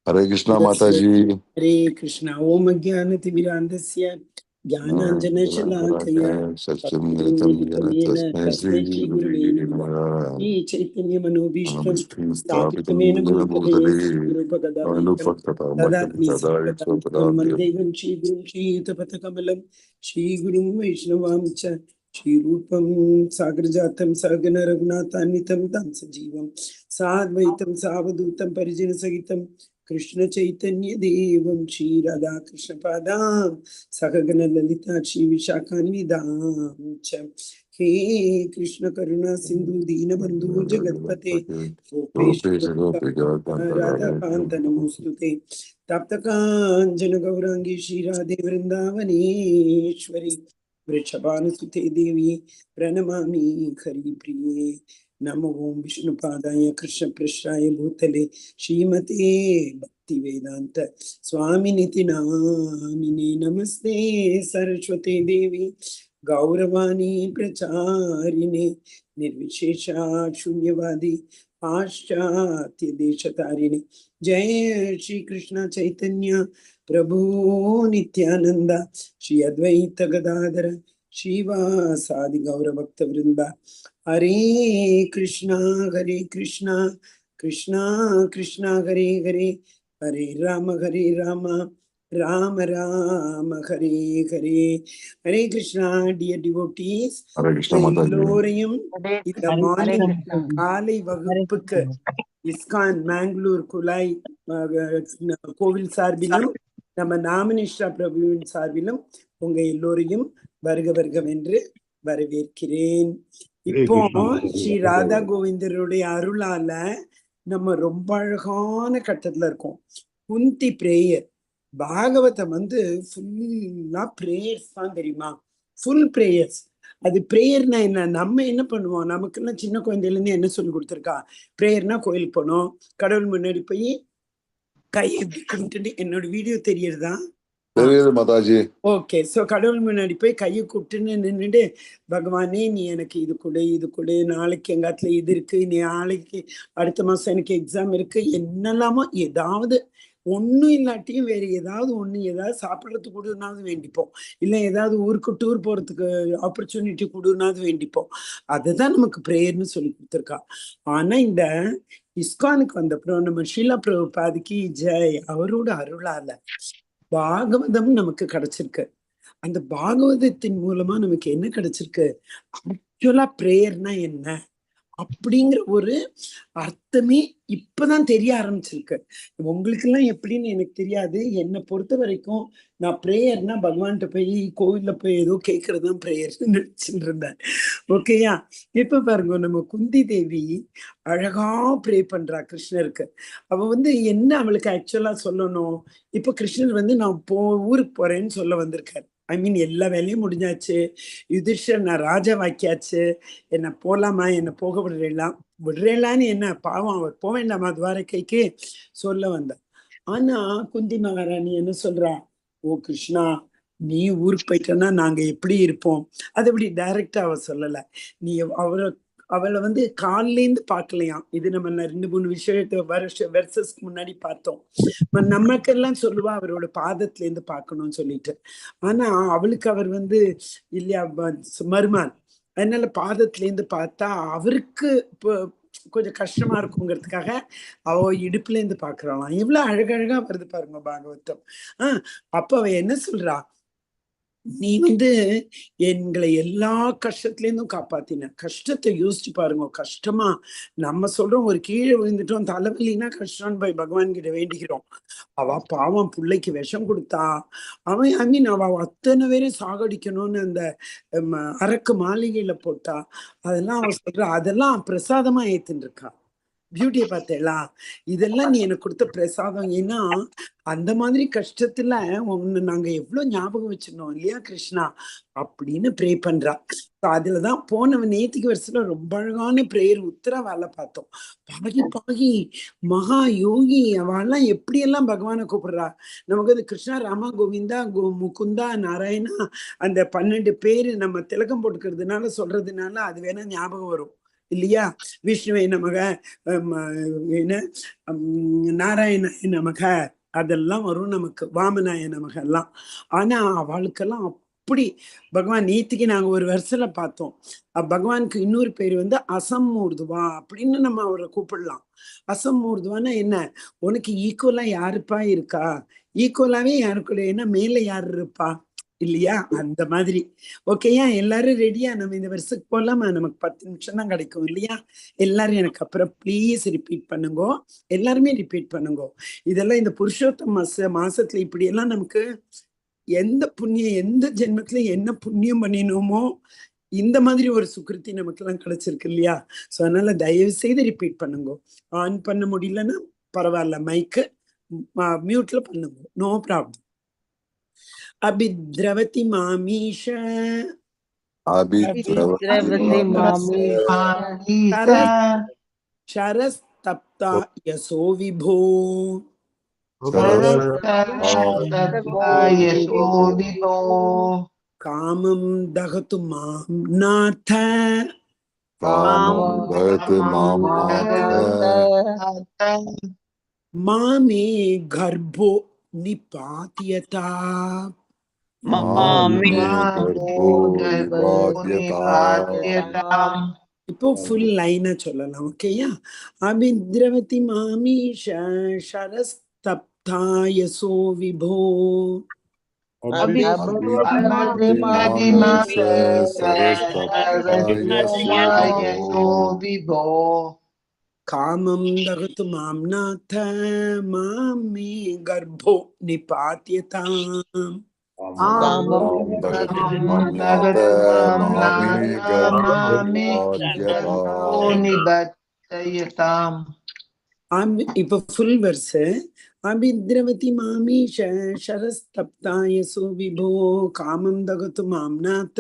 हरे कृष्णा माता जी। हरे कृष्णा। ओम अज्ञानतिमिरान्धस्य ज्ञानाञ्जनशलाकया चक्षुरुन्मीलितं तस्मै श्रीगुरवे नमः। श्रीचैतन्यमनोभीष्टं स्थापितं येन भूतले ददामि सर्वदा मन्देहं श्रीगुरुं श्रीयुतपथकमलं श्रीगुरुं वैष्णवां च श्रीरूपं सागरजातं सहगण रघुनाथान्वितं तं सजीवं साद्वैतं सावधूतं परिजनसहितं कृष्ण चैतन्य देवं श्री राधा कृष्ण पादां सहगण ललिता श्री विशाखान्विदां च। हे कृष्ण करुणा सिंधु दीन बंधु जगतपते गोपेश राधा कांत नमोस्तुते। तप्त कांचन गौरांगी श्री राधे वृंदावनेश्वरी वृषभानुसुते देवी प्रणमामि हरिप्रिये। नमो ओं विष्णुपादाय कृष्ण पृष्ठाय भूतले श्रीमते भक्ति वेदांत स्वामिनिति नामिने। नमस्ते सरस्वती देवी गौरवाणी प्रचारिणे निर्विशेषा शून्यवादी पाश्चात्य देशतारिणे। जय श्री कृष्ण चैतन्य प्रभु नित्यानंद श्री अद्वैत गदाधर श्रीवासादि गौर भक्त वृंदा। हरे कृष्णा कृष्णा कृष्णा हरे हरे हरे राम राम राम हरे हरे। हरे कृष्णा डियर डिवोटीஸ், हरे कृष्णा माता जी। எல்லோரையும் இந்த மார்னிங் காலை வகுப்புக்கு இஸ்கான் மேங்களூர் குலாய் கோவில் சார்பிலும் நம்ம நாமனிஷ்டா பிரபுவின் சார்பிலும் உங்க எல்லோரையும் வருக வருகவென்று வரவேற்கிறேன். இப்போ ஸ்ரீ ராதா கோவிந்தருடைய அருளால நம்ம ரொம்ப அழகான கட்டத்துல இருக்கோம். குந்தி பிரேயர் பாகவதம் ஃபுல்லா பிரேயர்ஸ் தான் தெரியுமா, ஃபுல் பிரேயர்ஸ். அது பிரேயர்னா என்ன, நம்ம என்ன பண்ணுவோம், நமக்குலாம் சின்ன குழந்தையில இருந்து என்ன சொல்லி கொடுத்துருக்கா, பிரேயர்னா கோயிலுக்கு போனோம், கடவுள் முன்னாடி போய் கை எப்படி கும்பிட்டு, என்னோட வீடியோ தெரியறதா? ஓகே. சோ கடவுள் முன்னாடி போய் கையை கூப்பிட்டுன்னு நின்றுட்டு, பகவானே நீ எனக்கு இது கொடு, நாளைக்கு எங்காத்துல இது இருக்கு, நாளைக்கு அடுத்த மாசம் எனக்கு எக்ஸாம் இருக்கு, என்னெல்லாமோ ஏதாவது ஒன்னும் இல்லாட்டியும் வேற ஏதாவது சாப்பிட்றதுக்கு கொடுனாவது வேண்டிப்போம், இல்ல ஏதாவது ஊருக்கு டூர் போறதுக்கு ஆப்பர்ச்சுனிட்டி கொடுனாவது வேண்டிப்போம். அதுதான் நமக்கு பிரேயர்னு சொல்லி கொடுத்துருக்கா. ஆனா இந்த இஸ்கானுக்கு வந்தப்புறம் நம்ம ஷீலா பிரபுபாதிக்கு ஜெய், அவரோட அருளால பாகவதம் நமக்கு கிடைச்சிருக்கு. அந்த பாகவதத்தின் மூலமா நமக்கு என்ன கிடைச்சிருக்கு, ஆக்சுவலா பிரேயர்னா என்ன அப்படிங்கிற ஒரு அர்த்தமே இப்பதான் தெரிய ஆரம்பிச்சிருக்கு. உங்களுக்கு எல்லாம் எப்படின்னு எனக்கு தெரியாது. என்னை பொறுத்த வரைக்கும் நான் பிரேயர்னா பகவான்கிட்ட போய் கோவில்ல போய் ஏதோ கேட்கறதுதான் பிரேயர்னு நினைச்சுட்டு இருந்தேன். ஓகேயா? இப்ப பாருங்க, நம்ம குந்தி தேவி அழகா ப்ரே பண்றா கிருஷ்ணருக்கு. அவ என்ன அவளுக்கு ஆக்சுவலா சொல்லணும், இப்ப கிருஷ்ணர் நான் ஊருக்கு போறேன்னு சொல்ல வந்திருக்காரு. ஐ மீன் எல்லா வேலையும் முடிஞ்சாச்சு, யுதிஷ்டர் நான் ராஜா வாக்கியாச்சு, என்ன போலாமா, என்ன போக விடுறேலான்னு என்ன பாவம் அவர் போக வேண்டாமா துவாரகைக்கு சொல்ல வந்தார். ஆனா குந்தி மகாராணி என்ன சொல்றா, ஓ கிருஷ்ணா நீ ஊருக்கு போயிட்டனா நாங்க எப்படி இருப்போம், அது எப்படி டைரக்டா அவ சொல்லல. நீ அவளை காலிலேருந்து பார்க்கலையாம். இது நம்ம 2-3 விஷயத்தை வெர்சஸ்க்கு முன்னாடி பார்த்தோம். நமக்கெல்லாம் சொல்லுவா அவரோட பாதத்துல இருந்து பார்க்கணும்னு சொல்லிட்டு. ஆனா அவளுக்கு அவர் இல்லையா மருமான், அதனால பாதத்துல இருந்து பார்த்தா அவருக்கு கொஞ்சம் கஷ்டமா இருக்குங்கிறதுக்காக அவ இடுப்புல இருந்து பாக்குறாளாம். எவ்வளவு அழகழகா வருது பாருங்க பாகவதம். அப்ப அவ என்ன சொல்றா, நீ எங்களை எல்லா கஷ்டத்துலேருந்தும் காப்பாத்தின. கஷ்டத்தை யோசிச்சு பாருங்க. கஷ்டமா நம்ம சொல்றோம் ஒரு கீழே விழுந்துட்டோம், தலைவலின்னா கஷ்டம்னு போய் பகவான் கிட்ட வேண்டிக்கிறோம். அவ பாவம் பிள்ளைக்கு விஷம் கொடுத்தா, அவன் அவ அத்தனை பேரையும் சாகடிக்கணும்னு அந்த அரக்கு மாளிகையில போட்டா. அதெல்லாம் அவ சொல்றா, அதெல்லாம் பிரசாதமா ஏத்துன்னு இருக்கா. பியூட்டியை பார்த்தேளா? இதெல்லாம் நீ எனக்கு கொடுத்த பிரசாதம். ஏன்னா அந்த மாதிரி கஷ்டத்துல ஒண்ணு நாங்க எவ்வளவு ஞாபகம் வச்சிருந்தோம் இல்லையா கிருஷ்ணா அப்படின்னு ப்ரே பண்றா. அதுலதான் நேத்திக்கு வருஷத்துல ரொம்ப அழகான பிரேயர் உத்தரா வேலை பார்த்தோம். பாகி பாகி மகா யோகி அவெல்லாம் எப்படியெல்லாம் பகவானை கூப்பிடுறா. நமக்கு அது கிருஷ்ணா ராமா கோவிந்தா முகுந்தா நாராயணா அந்த 12 பேரு நம்ம திலகம் போட்டுக்கிறதுனால சொல்றதுனால அது வேணா ஞாபகம் வரும் இல்லையா? விஷ்ணுவை நமக என்ன நாராயணாய நமக அதெல்லாம் வரும் நமக்கு, வாமனாய நமக எல்லாம். ஆனா அவளுக்கெல்லாம் அப்படி பகவான் நேத்திக்கு நாங்க ஒரு வருஷத்துல பார்த்தோம். பகவானுக்கு இன்னொரு பேர் அசம்மூர்துவா அப்படின்னு நம்ம அவரை கூப்பிடலாம். அசம்மூர்துவான்னா என்ன? உனக்கு ஈக்குவலா யாருப்பா இருக்கா? ஈக்குவலாவே யாருக்குள்ள என்ன மேல யாரு இருப்பா இல்லையா? அந்த மாதிரி. ஓகேயா? எல்லாரும் ரெடியா? நம்ம இந்த வருஷத்துக்கு போலாமா? நமக்கு 10 நிமிஷம் தான் கிடைக்கும் இல்லையா? எல்லாரும் எனக்கு அப்புறம் ப்ளீஸ் ரிப்பீட் பண்ணுங்க. எல்லாருமே ரிப்பீட் பண்ணுங்க. இதெல்லாம் இந்த புருஷோத்தம மாசத்துல இப்படியெல்லாம் நமக்கு எந்த புண்ணியம், எந்த ஜென்மத்துல என்ன புண்ணியம் பண்ணினோமோ இந்த மாதிரி ஒரு சுக்கிருத்தி நமக்கு எல்லாம் கிடைச்சிருக்கு இல்லையா? சோ அதனால தயவு செய்து ரிப்பீட் பண்ணுங்க. ஆன் பண்ண முடியலன்னா பரவாயில்ல, மைக்கு மியூட்ல பண்ணுங்க, நோ ப்ராப்ளம். अभिद्रवति मामीश अभिद्रवति मामीश शरस्तप्ता यशो विभो कामं दहतु मां नाथ मामे गर्भो निपात्यता இப்போ ஃபுல் லைனா சொல்லலாம். ஓகேயா? அபித்ரவதி மாமீஷ ஷரஸ்தப்தாய சோ விபோ காமம் தகத்து மாம் நாத மாமே கர்ப்போ நிபாத்யதாம் இப்ப ஃபுல் வெர்ஸ். அபித்ரவதி மாமீஷ ஷரஸ்தப்தாய சோ விபோ காமம் தகத்து மாம் நாத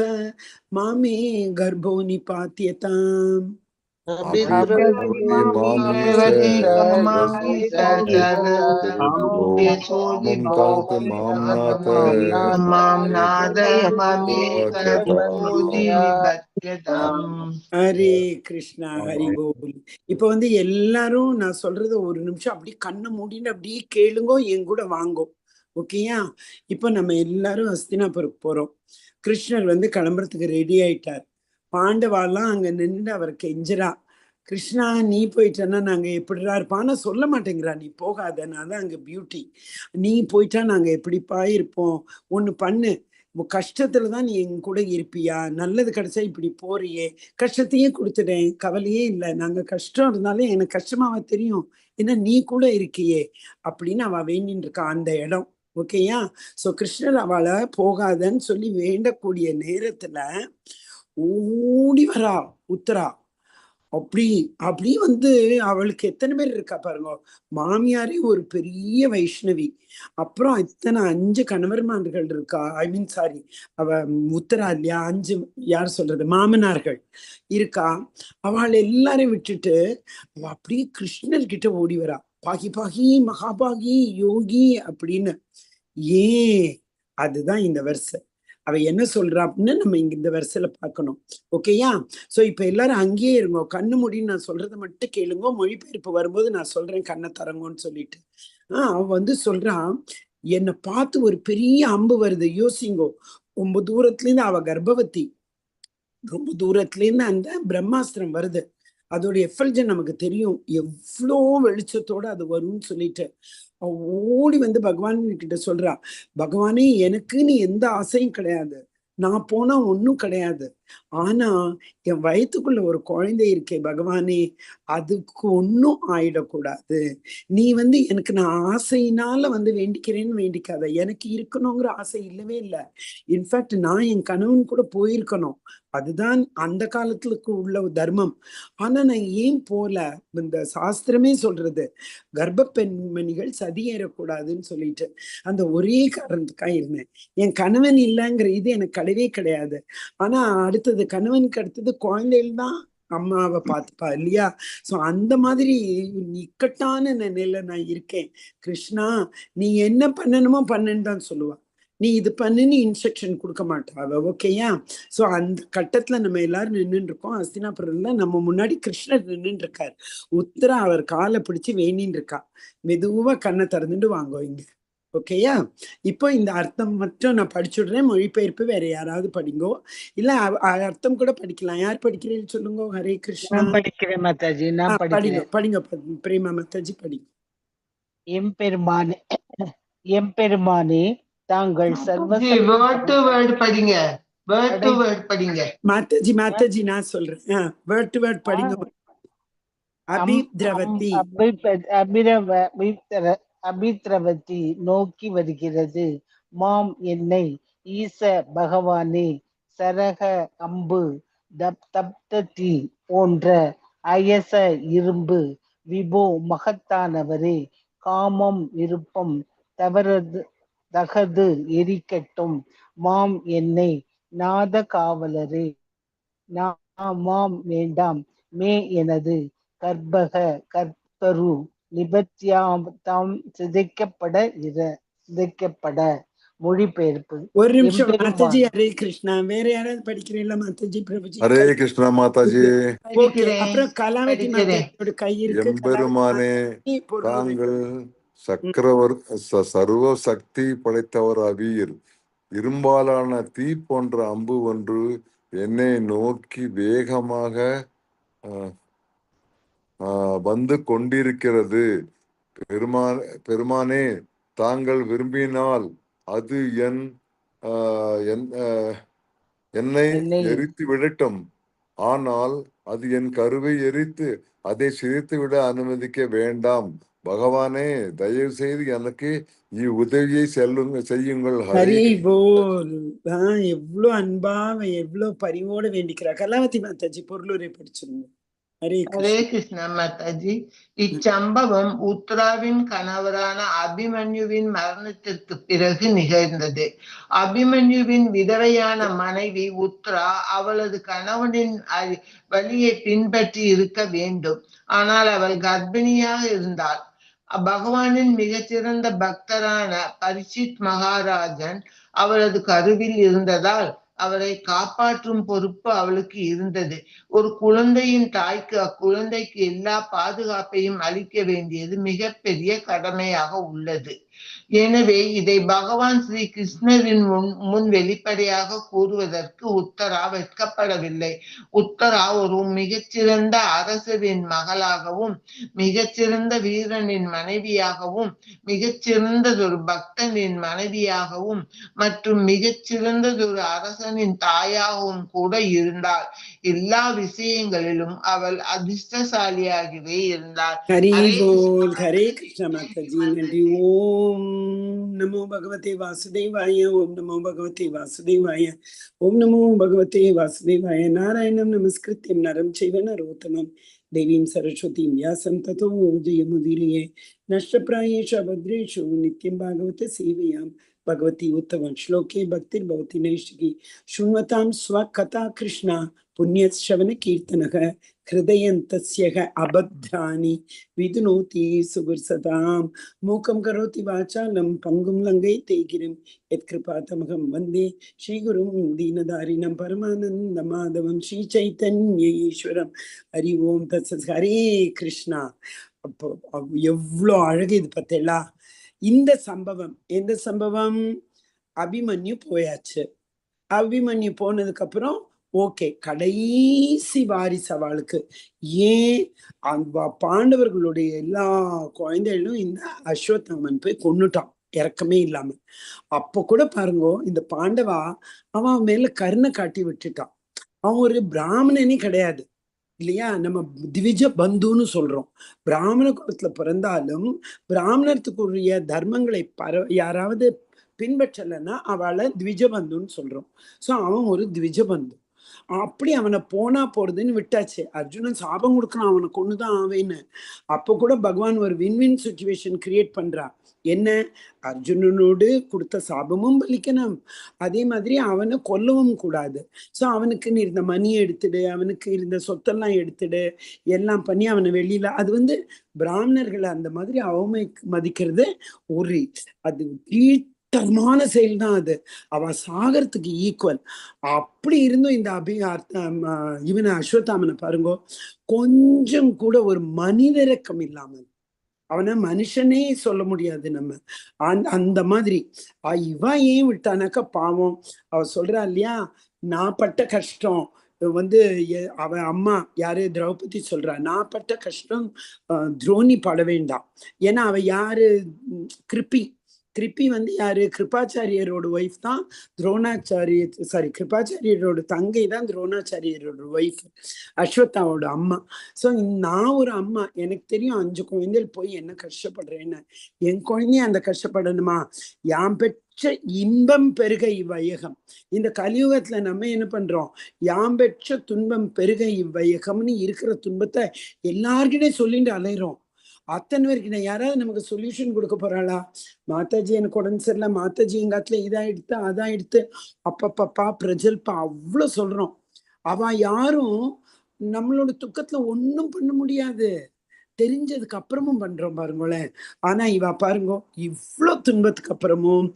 மாமே கர்ப்போ நிபாத்யதாம் ஹரே கிருஷ்ணா, ஹரி போல். இப்ப எல்லாரும் நான் சொல்றது ஒரு நிமிஷம் அப்படியே கண்ணை மூடின்னு அப்படியே கேளுங்கோ, என் கூட வாங்கோ. ஓகேயா? இப்ப நம்ம எல்லாரும் ஹஸ்தினாபுரம் போறோம். கிருஷ்ணர் கிளம்புறதுக்கு ரெடி ஆயிட்டார். பாண்டவாலாம் அங்க நின்று அவர் கெஞ்சரா, கிருஷ்ணா நீ போயிட்டன்னா நாங்க எப்படிடா இருப்பான்னு சொல்ல மாட்டேங்கிறா. நீ போகாதனால அங்க பியூட்டி. நீ போயிட்டா நாங்க எப்படிப்பா இருப்போம்? ஒண்ணு பண்ணு, கஷ்டத்துலதான் நீ எங்க கூட இருப்பியா? நல்லது கிடைச்சா இப்படி போறியே, கஷ்டத்தையே கொடுத்துட்டேன், கவலையே இல்லை. நாங்க கஷ்டம் இருந்தாலும் எனக்கு கஷ்டமாவ தெரியும், ஏன்னா நீ கூட இருக்கியே அப்படின்னு அவ வேண்டின்னு இருக்கா அந்த இடம். ஓகேயா? சோ கிருஷ்ணர் அவளை போகாதன்னு சொல்லி வேண்டக்கூடிய நேரத்துல ஓடி வரா உத்தரா. அப்படி அப்படி அவளுக்கு எத்தனை பேர் இருக்கா பாருங்க. மாமியாரே ஒரு பெரிய வைஷ்ணவி, அப்புறம் இத்தனை 5 கணவர்மார்கள் இருக்கா. ஐ மீன் சாரி, அவ உத்தரா இல்லையா? 5 யார் சொல்றது, மாமனார்கள் இருக்கா. அவள் எல்லாரையும் விட்டுட்டு அவ அப்படியே கிருஷ்ணர் கிட்ட ஓடி வரா. பாகி பாகி மகாபாகி யோகி அப்படின்னு. ஏன்? அதுதான் இந்த வருஷம் அவ என்ன சொல்றா அப்படின்னு நம்ம இங்க இந்த வருஷத்துல பார்க்கணும். ஓகேயா? சோ இப்ப எல்லாரும் அங்கேயே இருங்கோ, கண்ணு முடின்னு நான் சொல்றதை மட்டும் கேளுங்க. மொழிபெயர்ப்பு வரும்போது நான் சொல்றேன் கண்ணை தரங்கன்னு சொல்லிட்டு. அவ சொல்றான், என்னை பார்த்து ஒரு பெரிய அம்பு வருது, யோசிங்கோ. ரொம்ப தூரத்துல இருந்து அவ கர்ப்பவதி, ரொம்ப தூரத்துல இருந்து அந்த பிரம்மாஸ்திரம் வருது. அதோட எஃபல்ஜன் நமக்கு தெரியும், எவ்வளோ வெளிச்சத்தோட அது வரும்னு சொல்லிட்டு ஓடி வந்து பகவான் கிட்ட சொல்றா, பகவானே எனக்குன்னு எந்த ஆசையும் கிடையாது, நான் போனா ஒண்ணும் கிடையாது, ஆனா என் வயித்துக்குள்ள ஒரு குழந்தை இருக்கே பகவானே, அதுக்கு ஒன்னும் ஆயிடக்கூடாது, நீ வந்து எனக்கு நான் ஆசையினால வந்து வேண்டிக்கிறேன்னு வேண்டிக்காத, எனக்கு இருக்கணுங்கிற ஆசை இல்லவே இல்லை. இன்ஃபேக்ட் நான் என் கணவன் கூட போயிருக்கணும், அதுதான் அந்த காலத்துக்கு உள்ள தர்மம். ஆனா நான் ஏன் போல, இந்த சாஸ்திரமே சொல்றது கர்ப்ப பெண்மணிகள் சதியேறக்கூடாதுன்னு சொல்லிட்டு அந்த ஒரே காரணத்துக்காக இருந்தேன். என் கணவன் இல்லைங்கிற இது எனக்கு கிடையவே கிடையாது. ஆனா அடுத்தது கணவனுக்கு அடுத்தது குழந்தைகள் தான் அம்மாவை பார்த்துப்பா இல்லையா? சோ அந்த மாதிரி இக்கட்டான நிலையில நான் இருக்கேன். கிருஷ்ணா, நீ என்ன பண்ணணுமோ பண்ணுன்னு தான் சொல்லுவா, நீ இது பண்ணுன்னு இன்ஸ்ட்ரக்ஷன் கொடுக்க மாட்டா அவ. ஓகேயா? சோ அந்த கட்டத்துல நம்ம எல்லாரும் நின்றுட்டு இருக்கோம். அஸ்தினாபுரம்ல நம்ம முன்னாடி கிருஷ்ணர் நின்றுட்டு இருக்காரு. உத்தரா அவர் காலை பிடிச்சு வேணின்னு இருக்கா, மெதுவா கண்ணை திறந்துட்டு வாங்கோ இங்க. ஓகேயா? இப்போ இந்த அர்த்தம் மட்டும் நான் படிச்சுடுறேன், மொழிபெயர்ப்பு வேற யாராவது படிங்கோ, இல்ல அர்த்தம் கூட படிக்கலாம். யார் படிக்கிறேன்னு சொல்லுங்க. ஹரே கிருஷ்ணா. நான் படிக்கிறேன் மாதாஜி, நான் படிங்க படிக்கிறேன். படிங்க பிரேமா மாதாஜி படிங்க. எம்பெருமானே, எம்பெருமானே தாங்கள் வேர்ட் டு வேர்ட் படிங்க, வேர்ட் டு வேர்ட் படிங்க. மாதாஜி நான் சொல்றேன், வேர்ட் டு வேர்ட் படிங்க. அபித்ரவதி, அபித்ரவதி நோக்கி வருகிறது. மாம் என்னை ஈச பகவானே, சரக அம்பு தப்ததி போன்ற அயச இரும்பு, விபோ மகத்தானவரே, காமம் விருப்பம் தவறது தகது எரிக்கட்டும். மாம் என்னை நாத காவலரே, மாம் வேண்டாம், மே எனது கர்ப்பக கர்த்தரு நிபத்தியாம் சிதைக்கப்பட. மொழிபெயர்ப்பு. ஒரு நிமிஷம் மாதாஜி. ஹரே கிருஷ்ணா. வேற யாராவது படிக்கிறீங்களா மாதாஜி? பிரபுஜி ஹரே கிருஷ்ணா மாதாஜி. ஓகே. அப்புறம் கலாவதி மாதாஜியோட கை இருக்கு. எம்பெருமானே தாங்கள் சக்கரவர் சர்வ சக்தி படைத்தவர் அவீர், இரும்பாலான தீ போன்ற அம்பு ஒன்று என்னை நோக்கி வேகமாக வந்து கொண்டிருக்கிறது. பெருமானே தாங்கள் விரும்பினால் அது என்னை எரித்து விடட்டும், ஆனால் அது என் கருவை எரித்து அதை சிதைத்து விட அனுமதிக்க வேண்டாம். பகவானே தயவு செய்து எனக்கு உதவியை செய்யுங்கள். ஹரி போல். எவ்வளவு அன்பா எவ்வளவு பரிவோட வேண்டிக்கிறா. கலாவதி மாதாஜி பொருளுரை படிச்சிருங்க. ஹரே கிருஷ்ணா மாதாஜி. இச்சம்பவம் உத்ராவின் கணவரான அபிமன்யுவின் மரணத்திற்கு பிறகு நிகழ்ந்தது. அபிமன்யுவின் விதவையான மனைவி உத்ரா அவளது கணவனின் வழியை பின்பற்றி இருக்க வேண்டும், ஆனால் அவள் கர்ப்பிணியாக இருந்தாள். பகவானின் மிகச்சிறந்த பக்தரான பரீட்சித் மகாராஜன் அவளது கருவில் இருந்ததால் அவரை காப்பாற்றும் பொறுப்பு அவளுக்கு இருந்தது. ஒரு குழந்தையின் தாய்க்கு அக்குழந்தைக்கு எல்லா பாதுகாப்பையும் அளிக்க வேண்டியது மிகப்பெரிய கடமையாக உள்ளது. எனவே இதை பகவான் ஸ்ரீ கிருஷ்ணரின் முன் வெளிப்படையாக கூறுவதற்கு உத்தரா வெட்கப்படவில்லை. உத்தரா ஒரு மிகச்சிறந்த அரசரின் மகளாகவும், மிகச்சிறந்த வீரனின் மனைவியாகவும், மிகச்சிறந்ததொரு பக்தனின் மனைவியாகவும் மற்றும் மிகச்சிறந்ததொரு அரசனின் தாயாகவும் கூட இருந்தாள். எல்லா விஷயங்களிலும் அவள் அதிர்ஷ்டசாலியாகவே இருந்தாள். ஹரி போல். ஹரே கிருஷ்ண மாதாஜி. நன்றி. ஓம் நமோ பகவதே வாசுதேவாய. ஓம் நமோ பகவதே வாசுதேவாய. ஓம் நமோ பகவதே வாசுதேவாய. நாராயணம் நமஸ்கிருத்யம் நரம் செய்வ நரோத்தமம் தேவீம் சரஸ்வதீம் வியாசம் ததோ ஜெயமுதீரயே. நஷ்டப்பிராயேஷு அபத்ரேஷு நித்யம் பாகவத சேவையாம் भगवती उत्तम श्लोके भक्तिर्भवति नैष्टिकी शृण्वतां स्वकथा कृष्णा पुण्यश्रवण कीर्तनः हृदयन्तस्यः अभद्राणि विदुनोति सुगुर्सतां मूकं करोति वाचालं पंगुं लङ्घयते गिरिं यत्कृपातमहं वन्दे श्रीगुरुं दीनदारिणं परमानन्दमाधवं श्रीचैतन्य ईश्वरं हरि ओं तत्सत्. हरे कृष्णा. அப்போ எவ்வளோ அழகு இது பார்த்தேளா? இந்த சம்பவம் எந்த சம்பவம்? அபிமன்யு போயாச்சு. அபிமன்யு போனதுக்கு அப்புறம் ஓகே, கடைசி வாரிசு அவளுக்கு. ஏன் பாண்டவர்களுடைய எல்லா குழந்தைகளும் இந்த அஸ்வத்தாமன் போய் கொன்னுட்டான் இறக்கமே இல்லாம. அப்ப கூட பாருங்க, இந்த பாண்டவா அவன் மேல கருணை காட்டி விட்டுட்டான். அவன் ஒரு பிராமணனே கிடையாது இல்லையா? நம்ம திவிஜ பந்துன்னு சொல்றோம். பிராமண குலத்துல பிறந்தாலும் பிராமணத்துக்குரிய தர்மங்களை யாராவது பின்பற்றலைன்னா அவளை திவிஜபந்துன்னு சொல்றோம். ஸோ அவன் ஒரு திவிஜபந்து. அப்படி அவனை போனா போறதுன்னு விட்டாச்சு. அர்ஜுனன் சாபம் கொடுக்கறான், அவனை கொண்டுதான் ஆவேன்னு. அப்போ கூட பகவான் ஒரு வின்வின் சுச்சுவேஷன் கிரியேட் பண்றா. என்ன? அர்ஜுனனோடு கொடுத்த சாபமும் பலிக்கணும், அதே மாதிரி அவனை கொல்லவும் கூடாது. ஸோ அவனுக்கு இருந்த மணியை எடுத்துடு, அவனுக்கு இருந்த சொத்தெல்லாம் எடுத்துடு, எல்லாம் பண்ணி அவனை வெளியில, அது பிராமணர்களை அந்த மாதிரி அவமதிக்கிறது ஒரு அது தரமான செயல் தான் அது. அவ சாகரத்துக்கு ஈக்குவல். அப்படி இருந்தும் இந்த இவனை அஸ்வத்தாமனை பாருங்க, கொஞ்சம் கூட ஒரு மனிதரக்கம் இல்லாமல், அவனை மனுஷனே சொல்ல முடியாது நம்ம. அந்த மாதிரி இவ ஏன் விட்டானாக்கா பாவம். அவ சொல்றா இல்லையா, நான் பட்ட கஷ்டம் அவ அம்மா யாரு திரௌபதி சொல்றா, நான் பட்ட கஷ்டம் துரோணி பட வேண்டாம். ஏன்னா அவ யாரு? கிருப்பி யாரு? கிருபாச்சாரியரோட ஒய்ஃப் தான் கிருபாச்சாரியரோட தங்கை தான் துரோணாச்சாரியரோட ஒய்ஃப், அஸ்வத்தாவோட அம்மா. ஸோ நான் ஒரு அம்மா, எனக்கு தெரியும் 5 குழந்தைகள் போய் என்ன கஷ்டப்படுறேன்னு. என் குழந்தைய அந்த கஷ்டப்படணுமா? யாம் பெற்ற இன்பம் பெருக இவ்வையகம். இந்த கலியுகத்துல நம்ம என்ன பண்றோம்? யாம் பெற்ற துன்பம் பெருக இவ்வையகம்னு இருக்கிற துன்பத்தை எல்லார்கிட்டையும் சொல்லிட்டு அலையிறோம். அத்தனை பேருக்கு யாராவது நமக்கு சொல்யூஷன் கொடுக்க போறாளா? மாதாஜி எனக்கு உடம்பு சரியில்லை, மாதாஜி எங்காத்துல இதாயிடுத்து அதாயிடுத்து, அப்பப்பப்பா பிரஜல்பா அவ்வளவு சொல்றோம். அவ யாரும் நம்மளோட துக்கத்துல ஒன்னும் பண்ண முடியாது. தெரிஞ்சதுக்கு அப்புறமும் பண்றோம் பாருங்களேன். ஆனா இவ பாருங்க, இவ்வளவு துன்பத்துக்கு அப்புறமும்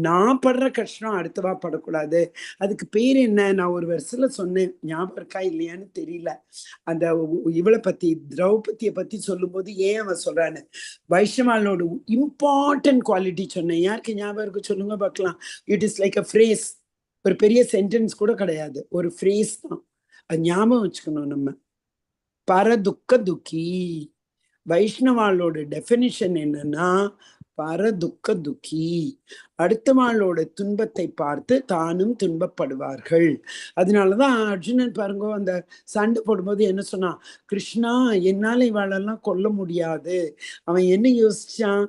நான் படுற கஷ்டம் அடுத்தவா படக்கூடாது. அதுக்கு பேர் என்ன? நான் ஒரு வருஷத்துல சொன்னேன், ஞாபகம் இருக்கா இல்லையான்னு தெரியல. அந்த இவளை பத்தி, திரௌபதியை பத்தி சொல்லும் போது ஏன் அவன் சொல்றான்னு, வைஷ்ணவாளோட இம்பார்ட்டன்ட் குவாலிட்டி சொன்னேன். யாருக்கு ஞாபகம் இருக்கு சொல்லுங்க பார்க்கலாம். It is like a phrase. ஒரு பெரிய சென்டென்ஸ் கூட கிடையாது, ஒரு ஃப்ரேஸ் தான். அது ஞாபகம் வச்சுக்கணும் நம்ம. பரதுக்க துக்கி. வைஷ்ணவாளோட டெஃபினிஷன் என்னன்னா பரதுக்க துக்கி. அடுத்தவாளோட துன்பத்தை பார்த்து தானும் துன்பப்படுவார்கள். அதனாலதான் அர்ஜுனன் பாருங்க, அந்த சண்டை போடும்போது என்ன சொன்னான்? கிருஷ்ணா, என்னால இவாளெல்லாம் கொல்ல முடியாது. அவன் என்ன யோசிச்சான்?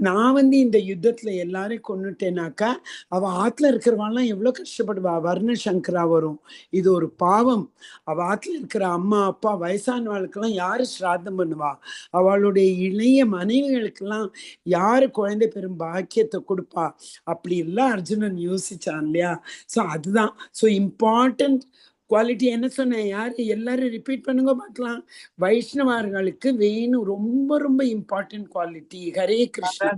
நான் இந்த யுத்தத்துல எல்லாரையும் கொன்னுட்டேனாக்கா அவ ஆத்துல இருக்கிறவாள்லாம் எவ்வளவு கஷ்டப்படுவா. வர்ண சங்கரா வரும். இது ஒரு பாவம். அவ ஆத்துல இருக்கிற அம்மா அப்பா வயசானவாளுக்கெல்லாம் யாரு ஸ்ராத்தம் பண்ணுவா? அவளுடைய இளைய மனைவிகளுக்கெல்லாம் யாரு குழந்தை பெரும் பாக்கியத்தை கொடுப்பா? அப்படி எல்லாம் அர்ஜுனன் யோசிச்சான் இல்லையா? சோ அதுதான். சோ இம்பார்ட்டன்ட் குவாலிட்டி என்ன சொன்னேன்? யாரு? எல்லாரும் ரிப்பீட் பண்ணுங்க பார்க்கலாம். வைஷ்ணவர்களுக்கு வேணும் ரொம்ப ரொம்ப இம்பார்ட்டன்ட் குவாலிட்டி. ஹரே கிருஷ்ணா.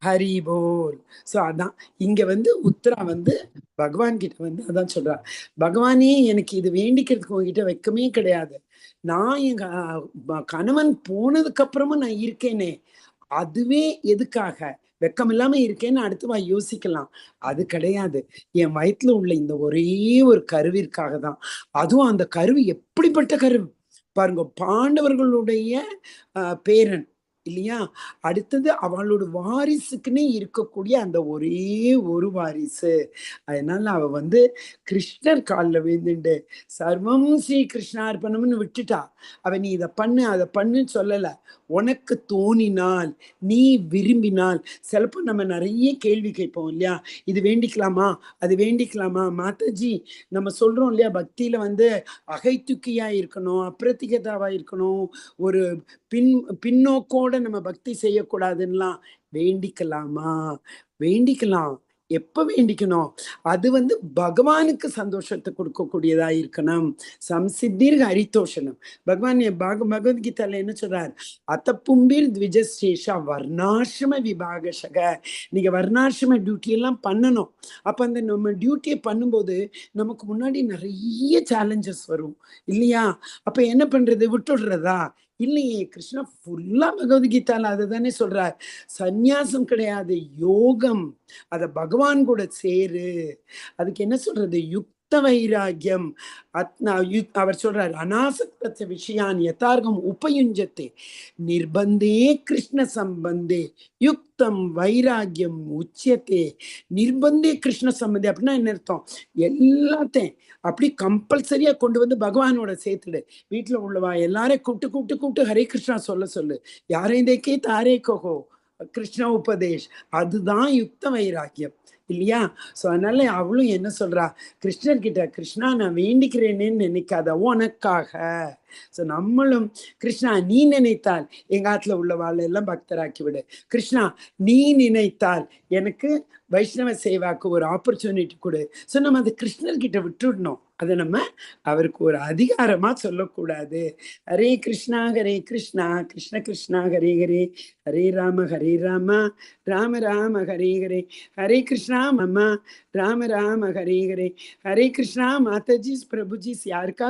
ஹரி போல். சோ அதான் இங்க உத்தரா பகவான் கிட்ட அதான் சொல்றா, பகவானே எனக்கு இது வேண்டிக்கிறதுக்கு உங்ககிட்ட வெக்கமே கிடையாது. நான் எங்க கணவன் போனதுக்கு அப்புறமும் நான் இருக்கேனே, அதுவே எதுக்காக? வெக்கம் இல்லாம இருக்கேன்னு அடுத்தவா யோசிக்கலாம். அது கிடையாது. என் வயிற்றுல உள்ள இந்த ஒரே ஒரு கருவிற்காக தான். அதுவும் அந்த கருவி எப்படிப்பட்ட கருவி பாருங்க. பாண்டவர்களுடைய பேரன் இல்லையா? அடுத்தது அவளோட வாரிசுக்குன்னே இருக்கக்கூடிய அந்த ஒரே ஒரு வாரிசு. அதனால அவ கிருஷ்ணர் காலில் விழுந்துண்டு சர்வம் ஸ்ரீ கிருஷ்ணார்பணம்னு விட்டுட்டா. அவ நீ இதை பண்ணு அதை பண்ணுன்னு சொல்லல. உனக்கு தோணினால், நீ விரும்பினால், சிலப்போ நம்ம நிறைய கேள்வி கேட்போம் இல்லையா? இது வேண்டிக்கலாமா அது வேண்டிக்கலாமா? மாதாஜி நம்ம சொல்றோம் இல்லையா, பக்தியில அகைத்துக்கியா இருக்கணும், அப்பிரத்திகதாவா இருக்கணும், ஒரு பின்னோக்கோட நம்ம பக்தி செய்யக்கூடாதுன்னா வேண்டிக்கலாமா? வேண்டிக்கலாம். எப்ப வேண்டிக்கணும்? அது பகவானுக்கு சந்தோஷத்தை கொடுக்கக்கூடியதா இருக்கணும். சம்சித்தீர் ஹரிதோஷனம். பகவான் பகவத்கீதையில என்ன சொல்றார்? அத்தப்பும்பீர் த்விஜசேஷா வர்ணாசிரம விபாகசக. நீங்க வர்ணாசிரம டியூட்டி எல்லாம் பண்ணணும். அப்ப அந்த நம்ம டியூட்டியை பண்ணும்போது நமக்கு முன்னாடி நிறைய சேலஞ்சஸ் வரும் இல்லையா? அப்ப என்ன பண்றது? விட்டுடுறதா? இல்லையே, கிருஷ்ணா ஃபுல்லா பகவத்கீதால அதை தானே சொல்றார். சந்நியாசம் கிடையாது, யோகம். அத பகவான் கூட சேரு. அதுக்கு என்ன சொல்றது, யுக்த வைராகியம். அவர் சொல்றார், அநாசக்த விஷயான் யதார்கம் உபயுஞ்சத்தே நிர்பந்தே கிருஷ்ண சம்பந்தே யுக்தம் வைராகியம் உச்சியத்தே. நிர்பந்தே கிருஷ்ண சம்பந்தே அப்படின்னா என்ன அர்த்தம், எல்லாத்தையும் அப்படி கம்பல்சரியா கொண்டு வந்து பகவானோட சேர்த்துடு. வீட்டுல உள்ளவா எல்லாரையும் கூப்பிட்டு கூப்பிட்டு கூப்பிட்டு ஹரே கிருஷ்ணா சொல்ல சொல்லு. யாரையும் தேக்கே தாரே கோகோ கிருஷ்ண உபதேஷ். அதுதான் யுக்த வைராக்கியம் இல்லையா? ஸோ அதனால அவளும் என்ன சொல்றா, கிருஷ்ணர்கிட்ட, கிருஷ்ணா நான் வேண்டிக்கிறேனேன்னு நினைக்காத, உனக்காக. ஸோ நம்மளும் கிருஷ்ணா நீ நினைத்தால் எங்க ஆத்துல உள்ளவாள் எல்லாம் பக்தராக்கி விடு. கிருஷ்ணா நீ நினைத்தால் எனக்கு வைஷ்ணவ சேவாக்கு ஒரு ஆப்பர்ச்சுனிட்டி கொடு. ஸோ நம்ம அதை கிருஷ்ணர்கிட்ட விட்டுடணும். அதை நம்ம அவருக்கு ஒரு அதிகாரமா சொல்லக்கூடாது. ஹரே கிருஷ்ணா கிருஷ்ண கிருஷ்ணா ஹரே ஹரே, ஹரே ராம ராம ராம ஹரே ஹரே, ஹரே கிருஷ்ணா மம்மா ராம ராம ஹரே ஹரே, ஹரே கிருஷ்ணா. மாதாஜி பிரபுஜி யாருக்கா